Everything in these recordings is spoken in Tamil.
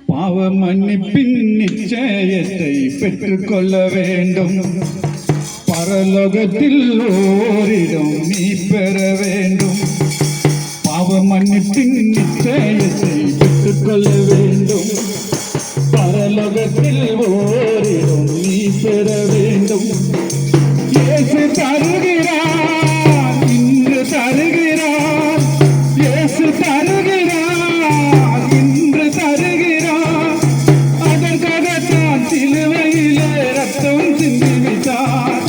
பாவ மன்னிப்பின் நிச்சயத்தை பெற்றுக்கொள்ள வேண்டும். பரலோகத்தில் ஓரிடம் நீ பெற வேண்டும். பாவ மன்னிப்பின் நிச்சயத்தை பெற்றுக்கொள்ள வேண்டும். பரலோகத்தில் ஓரிடம் நீ பெற வேண்டும். இயேசு தருகிறார், இன்று தருகிறார். இயேசு தருகிறார், இன்று தருகிறார். அதற்காகத்தான் சிலுவையிலே ரத்தம் சிந்திவிட்டார்.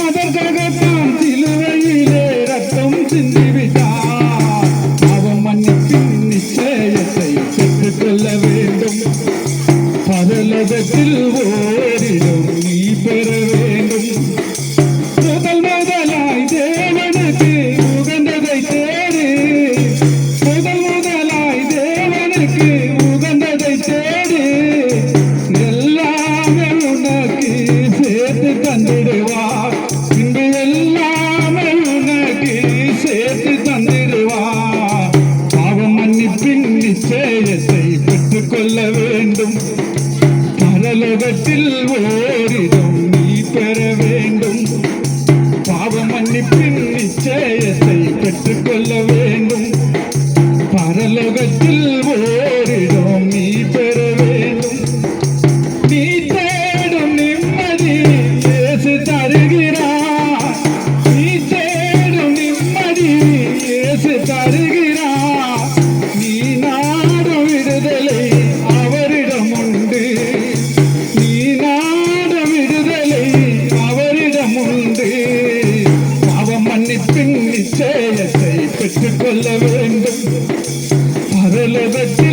அதற்காகத்தான் சிலுவையிலே ரத்தம் சிந்திவிட்டார். பாவ மன்னிப்பின் நிச்சயத்தை பெற்றுக்கொள்ள வேண்டும். பரலோகத்தில் ஓரிடம் நீ பெற வேண்டும். முதலாய் தேவனுக்கு உகந்ததை தேடு. முதலாய் தேவனுக்கு உகந்ததை தேடு. எல்லாமே உனக்கு சேர்த்து தந்திடுவார். இன்று எல்லாமே உனக்கு சேர்த்து தந்திடுவார். பாவ மன்னிப்பின் நிச்சயத்தை பெற்றுக்கொள்ள வேண்டும். பரலோகத்தில் ஓரிடம் நீ பெற வேண்டும். பாவ மன்னிப்பின் நிச்சயத்தை பெற்றுக்கொள்ள வேண்டும். பரலோகத்தில் ஓரிடம் நீ பெற வேண்டும். நீ தேடும் நிம்மதி இயேசு தருகிறார். நீ தேடும் நிம்மதி இயேசு தருகிறார். நீ நாடும் விடுதலை அவரிடம் உண்டு. நீ நாடும் விடுதலை அவரிடம் உண்டு. மன்னிப்பின் நிச்சயத்தை பெற்றுக்கொள்ள வேண்டும். பரலோகத்தில்